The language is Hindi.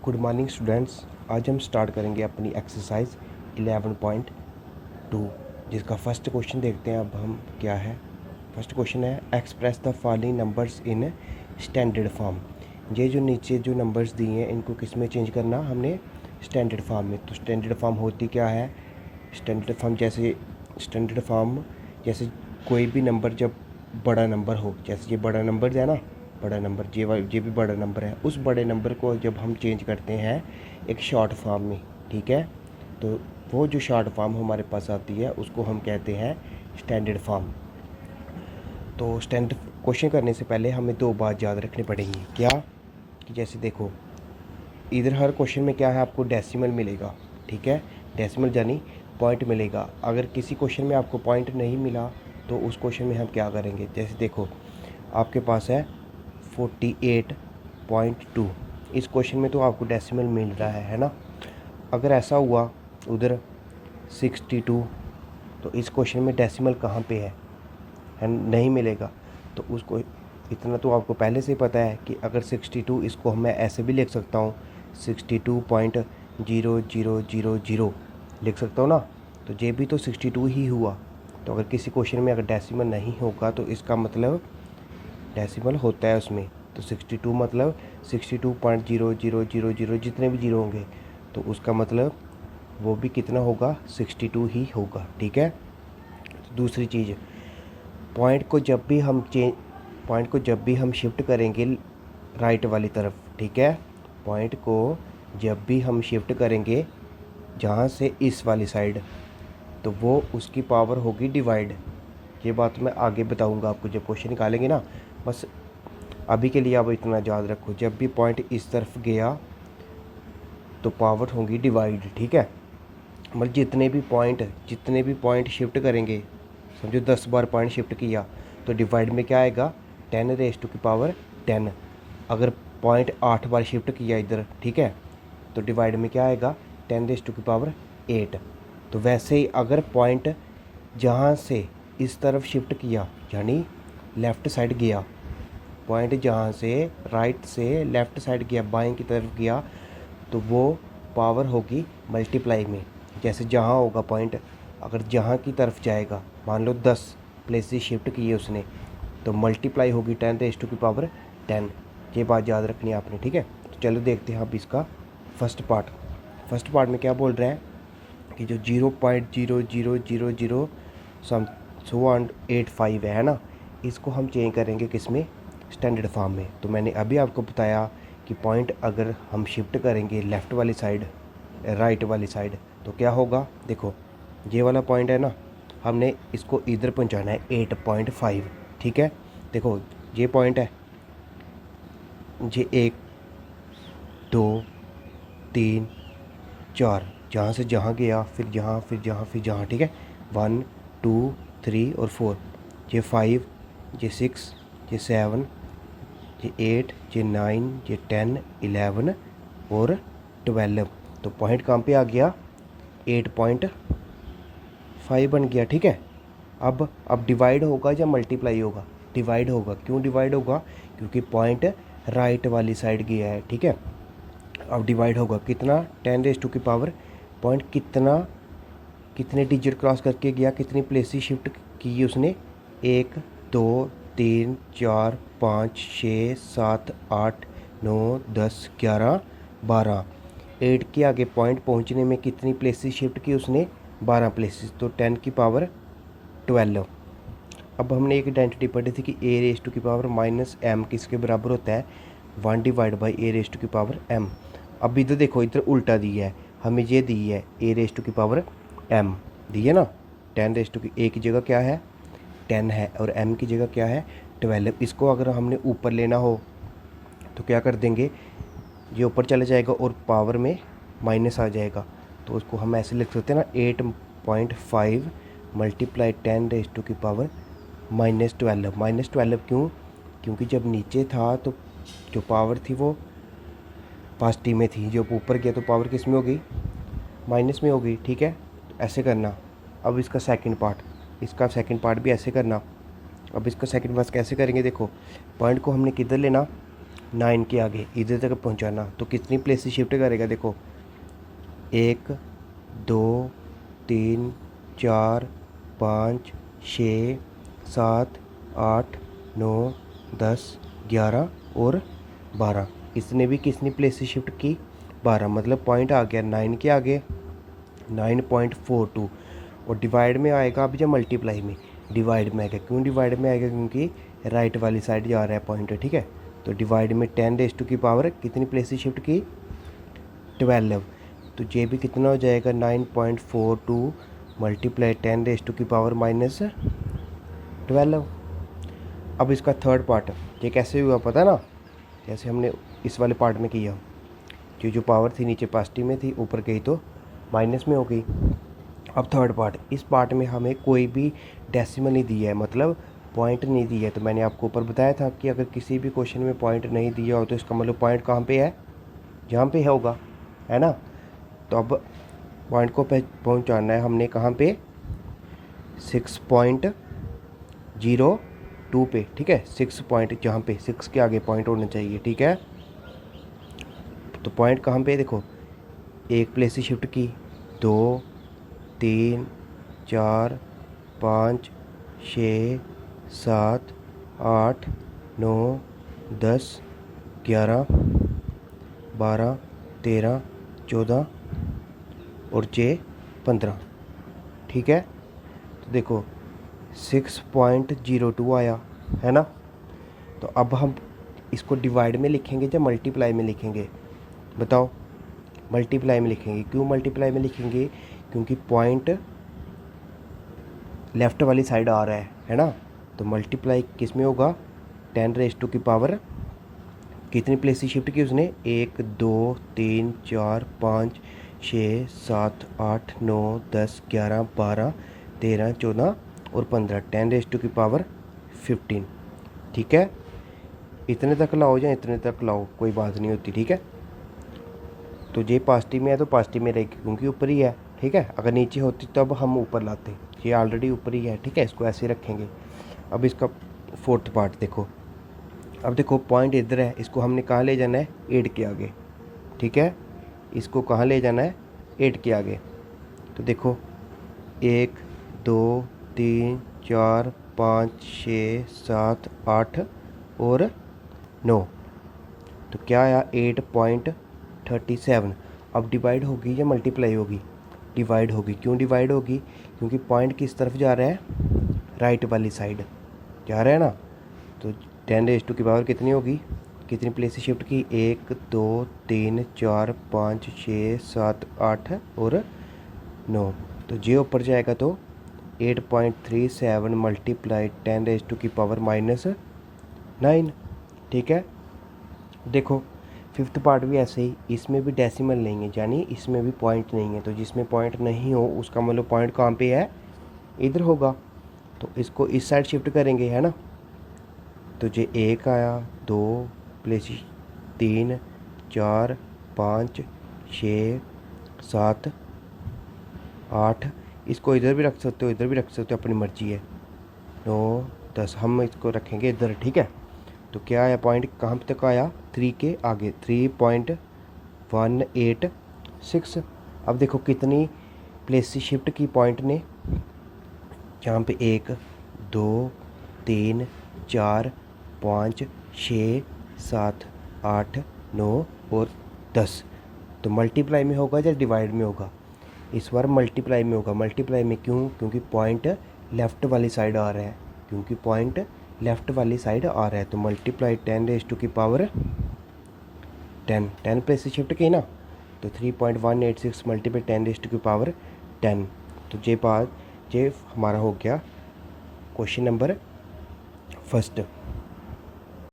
Good morning students. आज हम स्टार्ट करेंगे अपनी एक्सरसाइज 11.2 जिसका फर्स्ट क्वेश्चन देखते हैं। अब हम क्या है, फर्स्ट क्वेश्चन है express the following numbers in standard form. ये जो नीचे जो नंबर्स दिए हैं इनको किस में चेंज करना, हमने स्टैंडर्ड फॉर्म में। तो स्टैंडर्ड फॉर्म होती क्या है, स्टैंडर्ड फॉर्म जैसे कोई भी नंबर जब बड़ा नंबर हो, जैसे ये बड़ा नंबर है ना, बड़ा नंबर ये भी बड़ा नंबर है, उस बड़े नंबर को जब हम चेंज करते हैं एक शॉर्ट फॉर्म में, ठीक है, तो वो जो शॉर्ट फॉर्म हमारे पास आती है उसको हम कहते हैं स्टैंडर्ड फॉर्म। तो स्टैंडर्ड क्वेश्चन करने से पहले हमें दो बात याद रखनी पड़ेंगी। क्या कि जैसे देखो, इधर हर क्वेश्चन में क्या है, आपको डेसिमल मिलेगा, ठीक है, डेसिमल यानी पॉइंट मिलेगा। अगर किसी क्वेश्चन में आपको पॉइंट नहीं मिला तो उस क्वेश्चन में हम क्या करेंगे, जैसे देखो आपके पास है 48.2, इस क्वेश्चन में तो आपको डेसिमल मिल रहा है ना। अगर ऐसा हुआ उधर 62, तो इस क्वेश्चन में डेसिमल कहाँ पे है नहीं मिलेगा। तो उसको इतना तो आपको पहले से ही पता है कि अगर 62 इसको मैं ऐसे भी लिख सकता हूँ, 62.0000 लिख सकता हूँ ना। तो ये भी तो 62 ही हुआ। तो अगर किसी क्वेश्चन में अगर डेसिमल नहीं होगा तो इसका मतलब डेसिमल होता है उसमें। तो 62 मतलब 62.0000 जितने भी जीरो होंगे तो उसका मतलब वो भी कितना होगा, 62 ही होगा, ठीक है। तो दूसरी चीज़, पॉइंट को जब भी हम शिफ्ट करेंगे राइट वाली तरफ, ठीक है, पॉइंट को जब भी हम शिफ्ट करेंगे जहाँ से इस वाली साइड, तो वो उसकी पावर होगी डिवाइड। ये बात मैं आगे बताऊंगा आपको जब क्वेश्चन निकालेंगे ना। बस अभी के लिए आप इतना याद रखो, जब भी पॉइंट इस तरफ गया तो पावर होगी डिवाइड, ठीक है। मतलब जितने भी पॉइंट शिफ्ट करेंगे, समझो 10 बार पॉइंट शिफ्ट किया तो डिवाइड में क्या आएगा, 10⁻10। अगर पॉइंट 8 बार शिफ्ट किया इधर, ठीक है, तो डिवाइड में क्या आएगा, 10⁸8। तो वैसे ही अगर पॉइंट जहाँ से इस तरफ शिफ्ट किया यानी लेफ़्ट साइड गया, पॉइंट जहाँ से राइट से लेफ़्ट साइड गया, बाएं की तरफ गया, तो वो पावर होगी मल्टीप्लाई में। जैसे जहाँ होगा पॉइंट, अगर जहाँ की तरफ जाएगा, मान लो 10 प्लेसेस शिफ्ट किए उसने, तो मल्टीप्लाई होगी 10⁻10। ये बात याद रखनी है आपने, ठीक है। तो चलो देखते हैं अब इसका फर्स्ट पार्ट में क्या बोल रहे हैं कि जो 0.0000 सम 185 है ना, इसको हम चेंज करेंगे किस में, स्टैंडर्ड फॉर्म में। तो मैंने अभी आपको बताया कि पॉइंट अगर हम शिफ्ट करेंगे लेफ़्ट वाली साइड राइट वाली साइड तो क्या होगा, देखो ये वाला पॉइंट है ना, हमने इसको इधर पहुंचाना है 8.5, ठीक है। देखो ये पॉइंट है, ये 1 2 3 4, जहाँ से जहाँ गया, फिर जहाँ फिर जहाँ फिर जहाँ, ठीक है, 1 2 3 और 4, ये 5, ये 6, ये 7, ये 8, ये 9, ये 10, 11 और 12। तो पॉइंट कहाँ पे आ गया, 8.5 बन गया, ठीक है। अब डिवाइड होगा या मल्टीप्लाई होगा, डिवाइड होगा। क्यों डिवाइड होगा, क्योंकि पॉइंट राइट वाली साइड गया है, ठीक है। अब डिवाइड होगा कितना, 10⁻, पॉइंट कितने डिजिट क्रॉस करके गया, कितनी प्लेसेस शिफ्ट की उसने, 1 2 3 4 5 6 7 8 9 10 11 12। 8 के आगे पॉइंट पहुंचने में कितनी प्लेसेस शिफ्ट की उसने, 12 प्लेसेस, तो 10⁻12। अब हमने एक आइडेंटिटी पढ़ी थी कि a⁻m किसके बराबर होता है, 1/a⁻m। अब इधर देखो, इधर उल्टा दिया है, हमें ये दी है a⁻m दी है ना। 10 की जगह क्या है, 10 है, और m की जगह क्या है, 12। इसको अगर हमने ऊपर लेना हो तो क्या कर देंगे, ये ऊपर चला जाएगा और पावर में माइनस आ जाएगा। तो उसको हम ऐसे लिख सकते हैं ना, 8.5 मल्टीप्लाई 10⁻12। -12 क्यों, क्योंकि जब नीचे था तो जो पावर थी वो पॉजिटिव में थी, जब ऊपर गया तो पावर किस में हो गई, माइनस में हो गई, ठीक है। तो ऐसे करना। अब इसका सेकंड पार्ट भी ऐसे करना। अब इसका सेकंड पार्ट कैसे करेंगे, देखो पॉइंट को हमने किधर लेना, 9 के आगे इधर तक पहुंचाना, तो कितनी प्लेसेस शिफ्ट करेगा? देखो 1 2 3 4 5 6 7 8 9 10 11 और 12। इसने भी कितनी प्लेसेस शिफ्ट की? 12। मतलब पॉइंट आ गया 9 के आगे 9.42, और डिवाइड में आएगा अब या मल्टीप्लाई में? डिवाइड में आएगा। क्यों डिवाइड में आएगा? क्योंकि राइट वाली साइड जा रहा है पॉइंट, ठीक है। तो डिवाइड में 10⁻⁴ कितनी प्लेसेस शिफ्ट की? 12। तो ये भी कितना हो जाएगा? 9.42 मल्टीप्लाई 10⁻⁻12। अब इसका थर्ड पार्ट ये कैसे हुआ पता ना? जैसे हमने इस वाले पार्ट में किया, जो पावर थी नीचे पॉजिटिव में थी, ऊपर गई तो माइनस में हो गई। अब थर्ड पार्ट, इस पार्ट में हमें कोई भी डेसिमल नहीं दिया है, मतलब पॉइंट नहीं दिया है। तो मैंने आपको ऊपर बताया था कि अगर किसी भी क्वेश्चन में पॉइंट नहीं दिया हो तो इसका मतलब पॉइंट कहाँ पे है? जहाँ पे होगा, है ना। तो अब पॉइंट को पहुँचाना है हमने कहाँ पे? 6.02 पे, ठीक है। 6 पॉइंट, जहाँ पे 6 के आगे पॉइंट होना चाहिए, ठीक है। तो पॉइंट कहाँ पे? देखो एक प्लेस से शिफ्ट की, 2 3 4 5 6 7 8 9 10 11 12 13 14 और 15, ठीक है। तो देखो 6.02 आया, है ना। तो अब हम इसको डिवाइड में लिखेंगे या मल्टीप्लाई में लिखेंगे? बताओ। मल्टीप्लाई में लिखेंगे। क्यों मल्टीप्लाई में लिखेंगे? क्योंकि पॉइंट लेफ़्ट वाली साइड आ रहा है ना। तो मल्टीप्लाई किस में होगा? 10⁻⁴ कितनी प्लेस शिफ्ट की उसने? 1 2 3 4 5 6 7 8 9 10 11 12 13 14 और 15, 10⁻⁵, ठीक है। इतने तक लाओ या इतने तक लाओ, कोई बात नहीं होती, ठीक है। तो ये पॉजिटिव में है तो पॉजिटिव में रहेगी क्योंकि ऊपर ही है, ठीक है। अगर नीचे होती तब हम ऊपर लाते, ये ऑलरेडी ऊपर ही है, ठीक है। इसको ऐसे रखेंगे। अब इसका फोर्थ पार्ट देखो। अब देखो पॉइंट इधर है, इसको हमने कहाँ ले जाना है? 8 के आगे, ठीक है। इसको कहाँ ले जाना है? 8 के आगे। तो देखो 1 2 3 4 5 6 7 8 और 9। तो क्या आया? 8.37। अब डिवाइड होगी या मल्टीप्लाई होगी? डिवाइड होगी। क्यों डिवाइड होगी? क्योंकि पॉइंट किस तरफ जा रहा है? राइट वाली साइड जा रहा है ना। तो 10⁻⁴ कितनी होगी? कितनी प्लेस से शिफ्ट की? 1 2 3 4 5 6 7 8 और 9। तो जे ऊपर जाएगा तो 8.37 मल्टीप्लाई 10⁻⁻⁹, ठीक है। देखो फिफ्थ पार्ट भी ऐसे ही, इसमें भी डेसिमल नहीं है, यानी इसमें भी पॉइंट नहीं है। तो जिसमें पॉइंट नहीं हो उसका मतलब पॉइंट कहाँ पे है? इधर होगा। तो इसको इस साइड शिफ्ट करेंगे, है ना। तो ये 1 आया, 2 प्लेस 3 4 5 6 7 8। इसको इधर भी रख सकते हो, इधर भी रख सकते हो, अपनी मर्जी है। 9 10 हम इसको रखेंगे इधर, ठीक है। तो क्या आया? पॉइंट कहाँ तक आया? 3 के आगे, 3.186। अब देखो कितनी प्लेस शिफ्ट की पॉइंट ने? यहाँ पे 1 2 3 4 5 6 7 8 9 और 10। तो मल्टीप्लाई में होगा या डिवाइड में होगा? इस बार मल्टीप्लाई में होगा। मल्टीप्लाई में क्यों? क्योंकि पॉइंट लेफ़्ट वाली साइड आ रहा है, क्योंकि पॉइंट लेफ़्ट वाली साइड आ रहा है। तो मल्टीप्लाई 10 प्लेस से शिफ्ट की ना, तो 3.186 मल्टीप्लाई 10⁻⁻10। तो ये हमारा हो गया क्वेश्चन नंबर फर्स्ट।